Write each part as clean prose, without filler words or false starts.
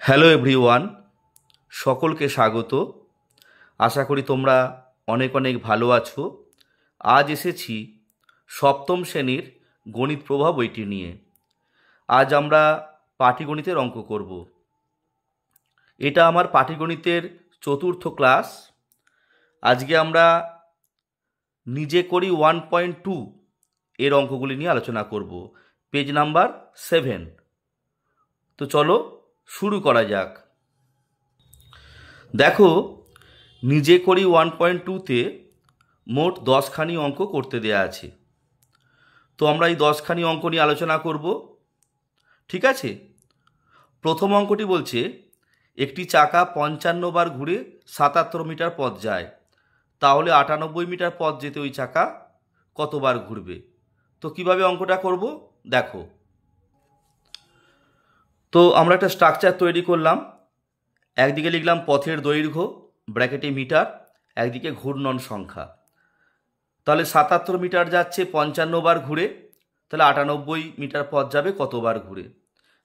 Hello everyone, সকলকে স্বাগত। আশা করি তোমরা অনেক অনেক ভালো আছো। আজ এসেছি সপ্তম শ্রেণীর গণিত প্রভাব বইটি নিয়ে। আজ আমরা পাটিগণিতের অঙ্ক করব। এটা আমার পাটিগণিতের চতুর্থ ক্লাস। আজকে আমরা নিজে করি 1.2 এর অঙ্কগুলি নিয়ে আলোচনা করব, পেজ নাম্বার 7। তো চলো শুরু করা যাক। দেখো, নিজে করি 1.2তে মোট 10খানি অঙ্ক করতে দেয়া আছে। তো আমরা এই 10খানি অঙ্ক নিয়ে আলোচনা করব, ঠিক আছে? প্রথম অঙ্কটি বলছে একটি চাকা 55 বার ঘুরে 77 মিটার পথ যায়, তাহলে 98 মিটার পথ যেতে ওই চাকা কতবার ঘুরবে? তো কিভাবে অঙ্কটা করব দেখো। তো আমরা একটা স্ট্রাকচার তৈরি করলাম। একদিকে লিখলাম পথের দৈর্ঘ্য ব্র্যাকেটে মিটার, একদিকে ঘূর্ণন সংখ্যা। তাহলে 77 মিটার যাচ্ছে 55 বার ঘুরে, তাহলে 98 মিটার পথ যাবে কতবার ঘুরে?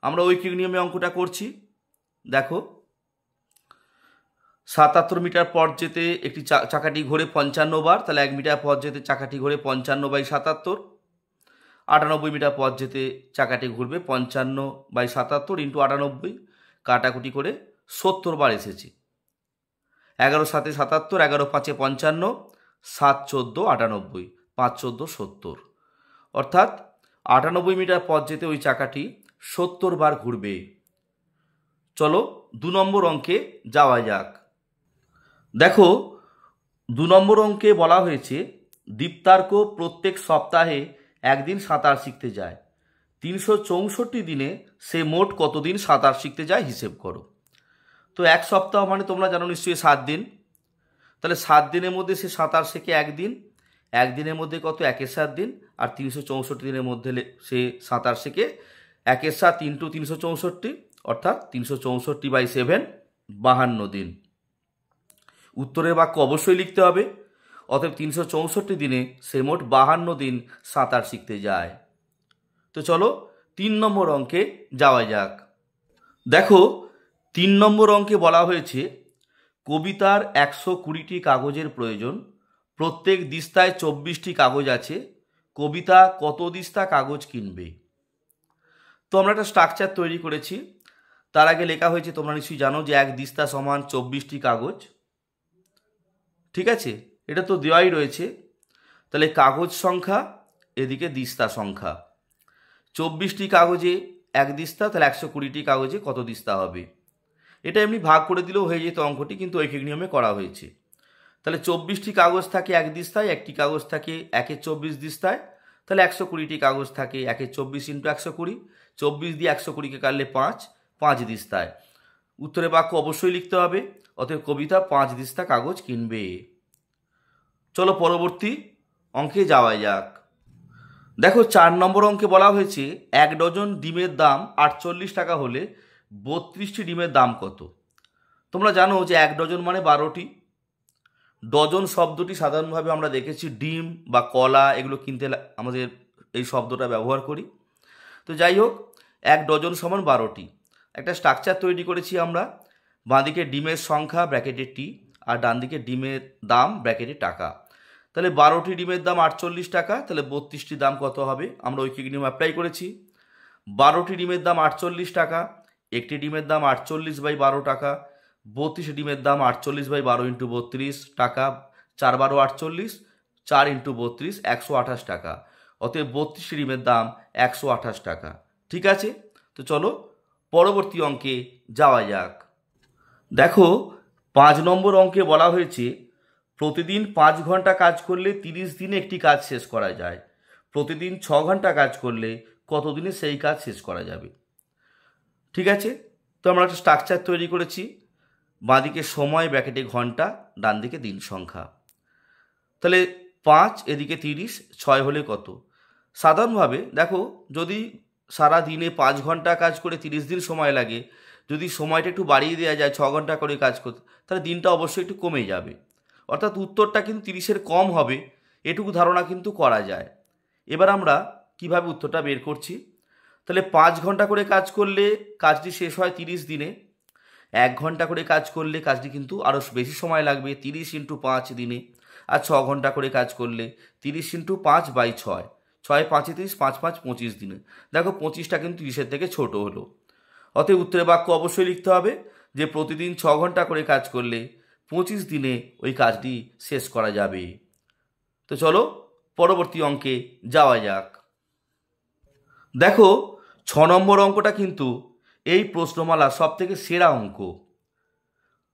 আমরা ঐকিক নিয়মে অঙ্কটা করছি। দেখো, 77 মিটার পথ যেতে একটি চাকাটি ঘোরে 55 বার, তাহলে 1 মিটার পথ যেতে চাকাটি ঘোরে 55/77। 98 মিটার পথ যেতে চাকাটি ঘুরবে 55/77 ইন্টু 98, কাটাকুটি করে 70 বার এসেছে। 11 7 77, 11 5 55, 7 14 98, 5 14 70। অর্থাৎ 98 মিটার পথ যেতে ওই চাকাটি 70 বার ঘুরবে। চলো 2 নম্বর অঙ্কে যাওয়া যাক। দেখো, 2 নম্বর অঙ্কে বলা হয়েছে দীপ্তার্ক প্রত্যেক সপ্তাহে একদিন সাঁতার শিখতে যায়। 364 দিনে সে মোট কতদিন সাঁতার শিখতে যায় হিসেব করো। তো এক সপ্তাহ মানে তোমরা জানো নিশ্চয়ই 7 দিন। তাহলে 7 দিনের মধ্যে সে সাঁতার শেখে একদিন, একদিনের মধ্যে কত 1/7 দিন, আর 364 দিনের মধ্যে সে সাঁতার শেখে 1/7 ইন্টু 364, অর্থাৎ 364/7, 52 দিন। উত্তরের বাক্য অবশ্যই লিখতে হবে। অতএব 364 দিনে সে মোট 52 দিন সাঁতার শিখতে যায়। তো চলো 3 নম্বর অঙ্কে যাওয়া যাক। দেখো, 3 নম্বর অঙ্কে বলা হয়েছে কবিতার 120টি কাগজের প্রয়োজন, প্রত্যেক দিস্তায় 24টি কাগজ আছে, কবিতা কত দিস্তা কাগজ কিনবে? তো আমরা একটা স্ট্রাকচার তৈরি করেছি। তার আগে লেখা হয়েছে, তোমরা নিশ্চয়ই জানো যে এক দিস্তা সমান 24টি কাগজ, ঠিক আছে? এটা তো দেওয়াই রয়েছে। তাহলে কাগজ সংখ্যা এদিকে দিস্তা সংখ্যা, 24টি কাগজে এক দিস্তা, তাহলে 120টি কাগজে কত দিস্তা হবে? এটা এমনি ভাগ করে দিলেও হয়ে যেত অঙ্কটি, কিন্তু ঐকিক নিয়মে করা হয়েছে। তাহলে 24টি কাগজ থাকে এক দিস্তায়, একটি কাগজ থাকে 1/24 দিস্তায়, তাহলে 120টি কাগজ থাকে 1/24 ইন্টু 120, 24 দিয়ে 120কে কাটলে 5 দিস্তায়। উত্তরে বাক্য অবশ্যই লিখতে হবে। অতএব কবিতা 5 দিস্তা কাগজ কিনবে। চলো পরবর্তী অঙ্কে যাওয়া যাক। দেখো, 4 নম্বর অঙ্কে বলা হয়েছে 1 ডজন ডিমের দাম 48 টাকা হলে 32টি ডিমের দাম কত? তোমরা জানো যে 1 ডজন মানে 12টি। ডজন শব্দটি সাধারণভাবে আমরা দেখেছি ডিম বা কলা এগুলো কিনতে আমাদের এই শব্দটা ব্যবহার করি। তো যাই হোক, 1 ডজন সমান 12টি। একটা স্ট্রাকচার তৈরি করেছি আমরা। বাঁদিকে ডিমের সংখ্যা ব্র্যাকেটে টি, আর ডান দিকে ডিমের দাম ব্র্যাকেটে টাকা। তাহলে 12টি ডিমের দাম 48 টাকা, তাহলে 32টি দাম কত হবে? আমরা ঐকিক নিয়ম অ্যাপ্লাই করেছি। 12টি ডিমের দাম 48 টাকা, একটি ডিমের দাম 48/12 টাকা, 32 ডিমের দাম 48/12 ইন্টু 32 টাকা, 4 12 48, 4 ইন্টু 32 128 টাকা। অতএব 32 ডিমের দাম 128 টাকা। ঠিক আছে? তো চলো পরবর্তী অঙ্কে যাওয়া যাক। দেখো, 5 নম্বর অঙ্কে বলা হয়েছে প্রতিদিন 5 ঘন্টা কাজ করলে 30 দিনে একটি কাজ শেষ করা যায়, প্রতিদিন 6 ঘন্টা কাজ করলে কতদিনে সেই কাজ শেষ করা যাবে? ঠিক আছে? তো আমরা একটা স্ট্রাকচার তৈরি করেছি। বাঁদিকে সময় ব্র্যাকেটে ঘন্টা, ডান দিকে দিন সংখ্যা। তাহলে 5 এদিকে 30, 6 হলে কত? সাধারণভাবে দেখো, যদি সারা দিনে 5 ঘন্টা কাজ করে 30 দিন সময় লাগে, যদি সময়টা একটু বাড়িয়ে দেওয়া যায় 6 ঘন্টা করে কাজ করতে, তাহলে দিনটা অবশ্যই একটু কমে যাবে। অর্থাৎ উত্তরটা কিন্তু 30-এর কম হবে, এটুকু ধারণা কিন্তু করা যায়। এবার আমরা কিভাবে উত্তরটা বের করছি? তাহলে 5 ঘন্টা করে কাজ করলে কাজটি শেষ হয় 30 দিনে, 1 ঘন্টা করে কাজ করলে কাজটি কিন্তু আরও বেশি সময় লাগবে, 30 × 5 দিনে। আর 6 ঘন্টা করে কাজ করলে 30 × 5/6, 6 5 30, 5 5 25 দিনে। দেখো 25টা কিন্তু 30-এর থেকে ছোট হলো। অতএব উত্তরের বাক্য অবশ্যই লিখতে হবে যে প্রতিদিন 6 ঘন্টা করে কাজ করলে 25 দিনে ওই কাজটি শেষ করা যাবে। তো চলো পরবর্তী অঙ্কে যাওয়া যাক। দেখো 6 নম্বর অঙ্কটা কিন্তু এই প্রশ্নমালার সব থেকে সেরা অঙ্ক।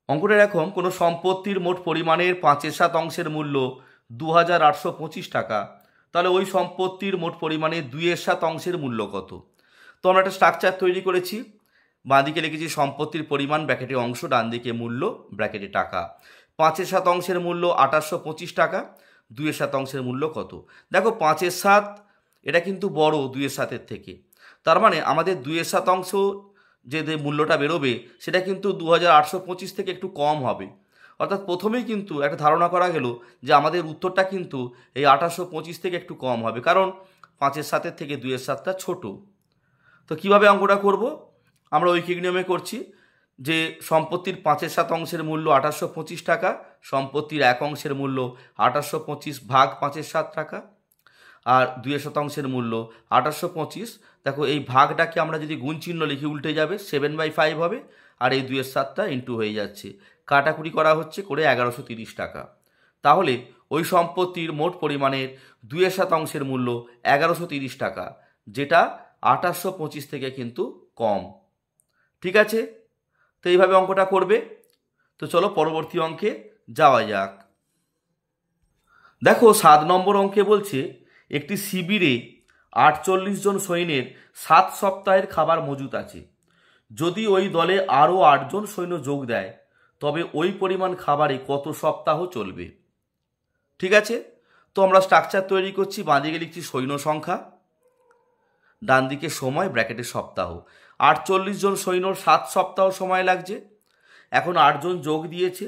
অঙ্কটা এরকম, কোনো সম্পত্তির মোট পরিমাণের 5/7 মূল্য 2825 টাকা, তাহলে ওই সম্পত্তির মোট পরিমাণের 2/7 মূল্য কত? তো আমরা একটা স্ট্রাকচার তৈরি করেছি। বাঁদিকে লিখেছি সম্পত্তির পরিমাণ ব্র্যাকেটে অংশ, ডান দিকে মূল্য ব্র্যাকেটে টাকা। 5/7 মূল্য 2825 টাকা, 2/7 মূল্য কত? দেখো 5/7 এটা কিন্তু বড় 2/7 থেকে, তার মানে আমাদের 2/7 যে মূল্যটা বেরোবে সেটা কিন্তু 2825 থেকে একটু কম হবে। অর্থাৎ প্রথমেই কিন্তু একটা ধারণা করা গেল যে আমাদের উত্তরটা কিন্তু এই 2825 থেকে একটু কম হবে, কারণ 5/7 থেকে 2/7 ছোট। তো কিভাবে অঙ্কটা করব? আমরা ঐকিক নিয়মে করছি যে সম্পত্তির 5/7 মূল্য 2825 টাকা, সম্পত্তির 1 মূল্য 2825 ভাগ 5/7 টাকা, আর 2/7 মূল্য 2825। দেখো এই ভাগটাকে আমরা যদি গুণ চিহ্ন লিখি উল্টে যাবে, 7/5 হবে, আর এই 2/7 ইন্টু হয়ে যাচ্ছে, কাটাকুটি করা হচ্ছে করে 1130 টাকা। তাহলে ওই সম্পত্তির মোট পরিমাণের 2/7 মূল্য 1130 টাকা, যেটা 2825 থেকে কিন্তু কম। ঠিক আছে, তো এইভাবে অঙ্কটা করবে। তো চলো পরবর্তী অঙ্কে যাওয়া যাক। দেখো 7 নম্বর অঙ্কে বলছে একটি শিবিরে 48 জন সৈন্যের 7 সপ্তাহের খাবার মজুত আছে। যদি ওই দলে আরও 8 জন সৈন্য যোগ দেয় তবে ওই পরিমাণ খাবারে কত সপ্তাহ চলবে? ঠিক আছে, তো আমরা স্ট্রাকচার তৈরি করছি। বাঁদিকে লিখছি সৈন্য সংখ্যা, ডান দিকে সময় ব্র্যাকেটে সপ্তাহ। 48 জন সৈন্যর 7 সপ্তাহ সময় লাগছে। এখন 8 জন যোগ দিয়েছে,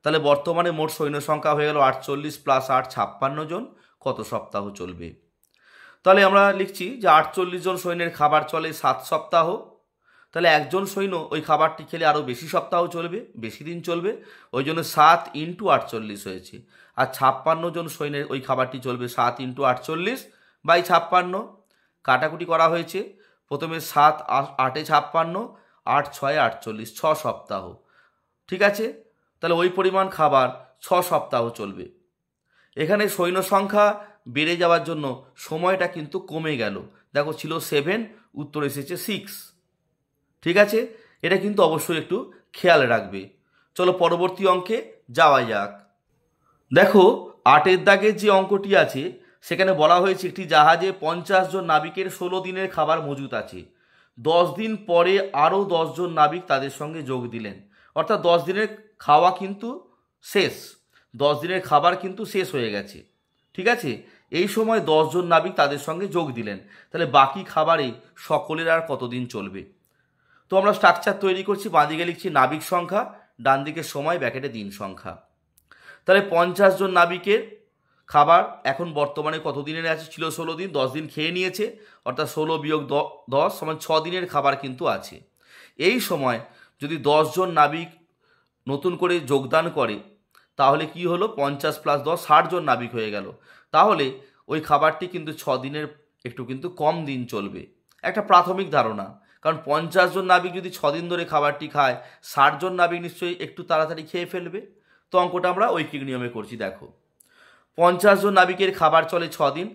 তাহলে বর্তমানে মোট সৈন্য সংখ্যা হয়ে গেল 48 + 8 56 জন। কত সপ্তাহ চলবে? তাহলে আমরা লিখছি যে 48 জন সৈন্যের খাবার চলে 7 সপ্তাহ, তাহলে একজন সৈন্য ওই খাবারটি খেলে আরও বেশি সপ্তাহ চলবে, বেশি দিন চলবে, ওই জন্য 7 × 48 হয়েছে। আর 56 জন সৈন্যের ওই খাবারটি চলবে 7 × 48/56, কাটাকুটি করা হয়েছে। প্রথমে 7 8 56, 8 6 48, 6 সপ্তাহ। ঠিক আছে, তাহলে ওই পরিমাণ খাবার 6 সপ্তাহ চলবে। এখানে সৈন্য সংখ্যা বেড়ে যাওয়ার জন্য সময়টা কিন্তু কমে গেল। দেখো ছিল 7, উত্তর এসেছে 6। ঠিক আছে, এটা কিন্তু অবশ্যই একটু খেয়াল রাখবে। চলো পরবর্তী অঙ্কে যাওয়া যাক। দেখো 8-এর দাগের যে অঙ্কটি আছে সেখানে বলা হয়েছে একটি জাহাজে 50 জন নাবিকের 16 দিনের খাবার মজুত আছে। 10 দিন পরে আরও 10 জন নাবিক তাদের সঙ্গে যোগ দিলেন। অর্থাৎ 10 দিনের খাওয়া কিন্তু শেষ, 10 দিনের খাবার কিন্তু শেষ হয়ে গেছে। ঠিক আছে, এই সময় 10 জন নাবিক তাদের সঙ্গে যোগ দিলেন, তাহলে বাকি খাবারে সকলের আর কতদিন চলবে? তো আমরা স্ট্রাকচার তৈরি করছি। বাঁদিকে লিখছি নাবিক সংখ্যা, ডান দিকে সময় ব্র্যাকেটে দিন সংখ্যা। তাহলে 50 জন নাবিকের খাবার এখন বর্তমানে কত দিনের আছে? ছিল 16 দিন, 10 দিন খেয়ে নিয়েছে, অর্থাৎ 16 - 10 = 6 দিনের খাবার কিন্তু আছে। এই সময় যদি 10 জন নাবিক নতুন করে যোগদান করে তাহলে কি হলো? 50 + 10 60 জন নাবিক হয়ে গেল। তাহলে ওই খাবারটি কিন্তু 6 দিনের একটু কিন্তু কম দিন চলবে। একটা প্রাথমিক ধারণা, কারণ 50 জন নাবিক যদি 6 দিন ধরে খাবারটি খায়, 60 জন নাবিক নিশ্চয়ই একটু তাড়াতাড়ি খেয়ে ফেলবে। তো অঙ্কটা আমরা ঐকিক নিয়মে করছি। দেখো 50 জন নাবিকের খাবার চলে 6 দিন,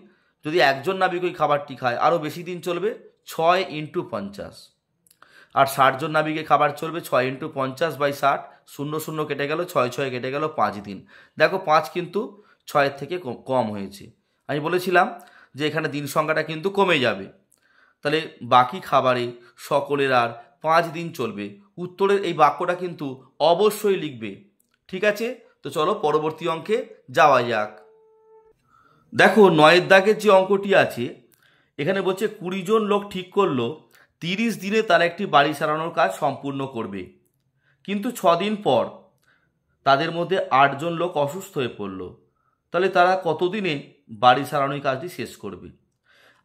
যদি একজন নাবিক ওই খাবারটি খায় আরও বেশি দিন চলবে, 6 × 50। আর 60 জন নাবিকের খাবার চলবে 6 × 50/60, 0 0 কেটে গেল, 6 6 কেটে গেল, 5 দিন। দেখো 5 কিন্তু 6-এর থেকে কম হয়েছে। আমি বলেছিলাম যে এখানে দিন সংখ্যাটা কিন্তু কমে যাবে, তাহলে বাকি খাবারে সকলের আর 5 দিন চলবে। উত্তরের এই বাক্যটা কিন্তু অবশ্যই লিখবে। ঠিক আছে, তো চলো পরবর্তী অঙ্কে যাওয়া যাক। দেখো 9-এর দাগের যে অঙ্কটি আছে এখানে বলছে 20 জন লোক ঠিক করলো 30 দিনে তারা একটি বাড়ি সারানোর কাজ সম্পূর্ণ করবে, কিন্তু 6 দিন পর তাদের মধ্যে 8 জন লোক অসুস্থ হয়ে পড়লো, তাহলে তারা কতদিনে বাড়ি সারানোর কাজটি শেষ করবে?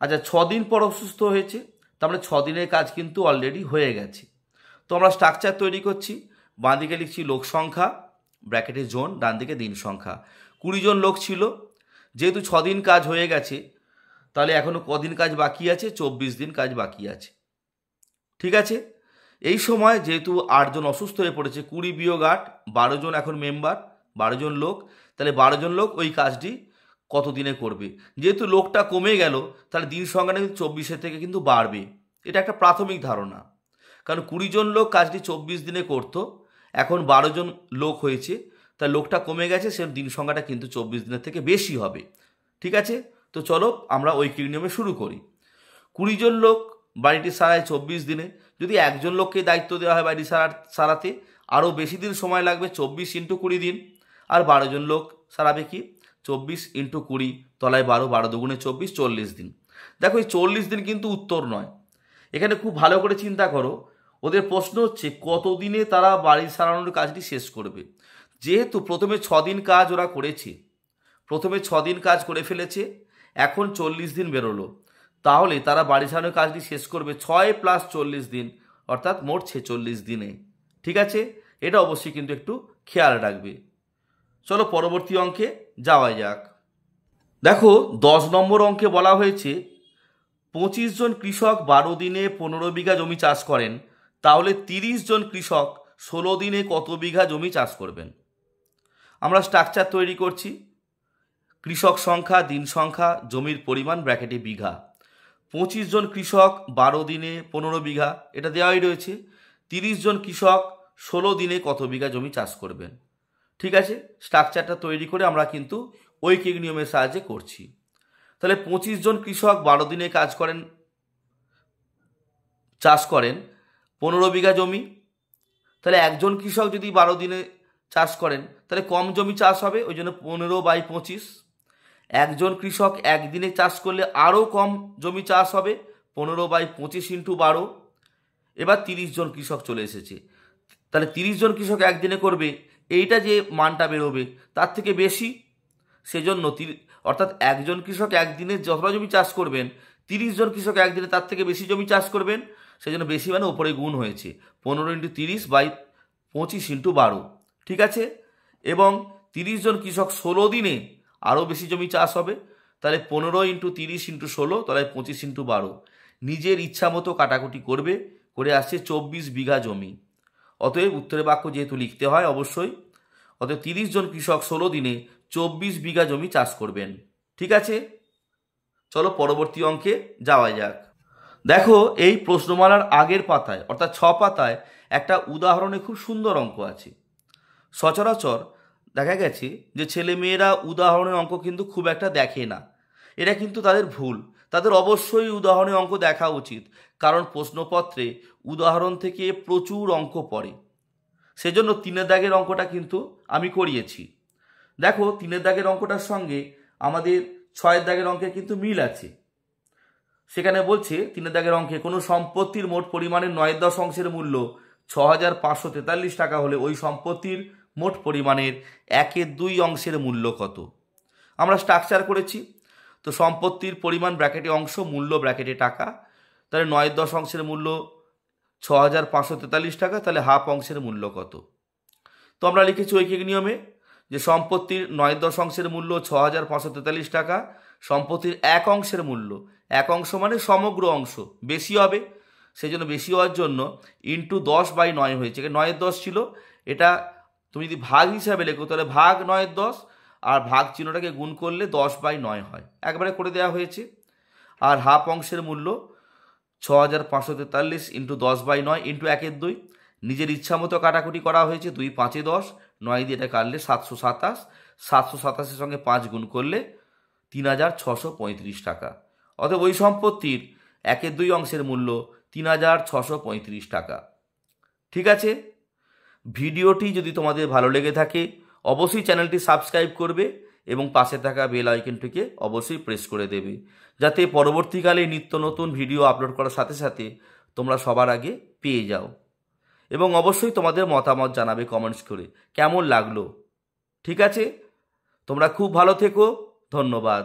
আচ্ছা 6 দিন পর অসুস্থ হয়েছে, তার মানে 6 দিনের কাজ কিন্তু অলরেডি হয়ে গেছে। তো আমরা স্ট্রাকচার তৈরি করছি। বাঁ দিকে লিখছি লোক সংখ্যা, ব্র্যাকেটে জোন, ডান দিকে দিন সংখ্যা। 20 জন লোক ছিল। যেহেতু 6 দিন কাজ হয়ে গেছে, তাহলে এখনও কদিন কাজ বাকি আছে? 24 দিন কাজ বাকি আছে। ঠিক আছে, এই সময় যেহেতু 8 জন অসুস্থ হয়ে পড়েছে, 20 বিয়োগ 8, 12 জন এখন মেম্বার, 12 জন লোক। তাহলে 12 জন লোক ওই কাজটি কত দিনে করবে? যেহেতু লোকটা কমে গেল, তাহলে দিন সংখ্যাটা কিন্তু 24 থেকে কিন্তু বাড়বে। এটা একটা প্রাথমিক ধারণা, কারণ 20 জন লোক কাজটি 24 দিনে করতো, এখন 12 জন লোক হয়েছে, তাই লোকটা কমে গেছে, সে দিন সংখ্যাটা কিন্তু 24 দিনের থেকে বেশি হবে। ঠিক আছে, তো চলো আমরা ঐকিক নিয়মে শুরু করি। 20 জন লোক বাড়িটি সারায় 24 দিনে। যদি একজন লোককে দায়িত্ব দেওয়া হয় বাড়ি সারাতে, আরও বেশি দিন সময় লাগবে, 24 × 20 দিন। আর 12 জন লোক সারাবে কি? 24 × 20 তলায় 12, 12 দুগুণে 24, 40 দিন। দেখো এই 40 দিন কিন্তু উত্তর নয়। এখানে খুব ভালো করে চিন্তা করো, ওদের প্রশ্ন হচ্ছে কত দিনে তারা বাড়ি সারানোর কাজটি শেষ করবে। যেহেতু প্রথমে 6 দিন কাজ ওরা করেছে, প্রথমে 6 দিন কাজ করে ফেলেছে, এখন 40 দিন বেরোলো, তাহলে তারা বাড়ি সারানোর কাজটি শেষ করবে 6 + 40 দিন, অর্থাৎ মোট 46 দিনে। ঠিক আছে, এটা অবশ্যই কিন্তু একটু খেয়াল রাখবে। চলো পরবর্তী অঙ্কে যাওয়া যাক। দেখো 10 নম্বর অঙ্কে বলা হয়েছে 25 জন কৃষক 12 দিনে 15 বিঘা জমি চাষ করেন, তাহলে 30 জন কৃষক 16 দিনে কত বিঘা জমি চাষ করবেন? আমরা স্ট্রাকচার তৈরি করছি। কৃষক সংখ্যা, দিন সংখ্যা, জমির পরিমাণ, ব্র্যাকেটে বিঘা। 25 জন কৃষক 12 দিনে 15 বিঘা, এটা দেওয়াই রয়েছে। 30 জন কৃষক 16 দিনে কত বিঘা জমি চাষ করবেন? ঠিক আছে, স্ট্রাকচারটা তৈরি করে আমরা কিন্তু ঐকিক নিয়মের সাহায্যে করছি। তাহলে 25 জন কৃষক 12 দিনে চাষ করেন 15 বিঘা জমি। তাহলে একজন কৃষক যদি 12 দিনে চাষ করেন, তাহলে কম জমি চাষ হবে, ওই জন্য 15/25। একজন কৃষক একদিনে চাষ করলে আরও কম জমি চাষ হবে, 15/25 × 12। এবার 30 জন কৃষক চলে এসেছে, তাহলে 30 জন কৃষক একদিনে করবে, এইটা যে মানটা বেরোবে তার থেকে বেশি, সেজন্য অর্থাৎ একজন কৃষক একদিনে যতটা জমি চাষ করবেন, 30 জন কৃষক একদিনে তার থেকে বেশি জমি চাষ করবেন, সেজন্য বেশি মানে ওপরে গুণ হয়েছে, 15 × 30/25 × 12। ঠিক আছে, এবং 30 জন কৃষক 16 দিনে আরও বেশি জমি চাষ হবে, তাহলে 15 × 30 × 16 তাহলে 25 × 12। নিজের ইচ্ছা মতো কাটাকুটি করবে, করে আসছে 24 বিঘা জমি। অতএব উত্তরের বাক্য যেহেতু লিখতে হয় অবশ্যই, অতএব 30 জন কৃষক 16 দিনে 24 বিঘা জমি চাষ করবেন। ঠিক আছে, চলো পরবর্তী অঙ্কে যাওয়া যাক। দেখো এই প্রশ্নমালার আগের পাতায় অর্থাৎ 6 পাতায় একটা উদাহরণে খুব সুন্দর অঙ্ক আছে। সচরাচর দেখা গেছে যে ছেলেমেয়েরা উদাহরণের অঙ্ক কিন্তু খুব একটা দেখে না, এটা কিন্তু তাদের ভুল। তাদের অবশ্যই উদাহরণের অঙ্ক দেখা উচিত, কারণ প্রশ্নপত্রে উদাহরণ থেকে প্রচুর অঙ্ক পড়ে। সেজন্য 3 দাগের অঙ্কটা কিন্তু আমি করিয়েছি। দেখো 3 দাগের অঙ্কটার সঙ্গে আমাদের 6 দাগের অঙ্কের কিন্তু মিল আছে। সেখানে বলছে 3 দাগের অঙ্কে কোনো সম্পত্তির মোট পরিমাণের 9/10 অংশের মূল্য 6543 টাকা হলে ওই সম্পত্তির মোট পরিমাণের 1/2 অংশের মূল্য কত? আমরা স্ট্রাকচার করেছি। তো সম্পত্তির পরিমাণ ব্র্যাকেটে অংশ, মূল্য ব্র্যাকেটে টাকা, তাহলে 9/10 অংশের মূল্য 6543 টাকা, তাহলে হাফ অংশের মূল্য কত? তো আমরা লিখেছি ঐকিক নিয়মে যে সম্পত্তির 9/10 অংশের মূল্য 6543 টাকা, সম্পত্তির 1 অংশের মূল্য, 1 অংশ মানে সমগ্র অংশ, বেশি হবে, সেই জন্য বেশি হওয়ার জন্য ইন্টু 10/9 হয়েছে। 9/10 ছিল, এটা তুমি যদি ভাগ হিসাবে লেখো তাহলে ভাগ 9/10, আর ভাগ চিহ্নটাকে গুণ করলে 10/9 হয়, একবারে করে দেওয়া হয়েছে। আর হাফ অংশের মূল্য 6543 ইন্টু 10/9 ইন্টু 1/2। নিজের ইচ্ছা মতো কাটাকুটি করা হয়েছে, 2 × 5 = 10, 9 দিয়ে এটা কাটলে 727, 727-এর সঙ্গে 5 গুণ করলে 3635 টাকা। অতএব ওই সম্পত্তির 1/2 অংশের মূল্য 3635 টাকা। ঠিক আছে, ভিডিওটি যদি তোমাদের ভালো লেগে থাকে অবশ্যই চ্যানেলটি সাবস্ক্রাইব করবে এবং পাশে থাকা বেল আইকনটিকে অবশ্যই প্রেস করে দেবে, যাতে পরবর্তীকালে নিত্য নতুন ভিডিও আপলোড করার সাথে সাথে তোমরা সবার আগে পেয়ে যাও। এবং অবশ্যই তোমাদের মতামত জানাবে কমেন্টস করে কেমন লাগলো। ঠিক আছে, তোমরা খুব ভালো থেকো, ধন্যবাদ।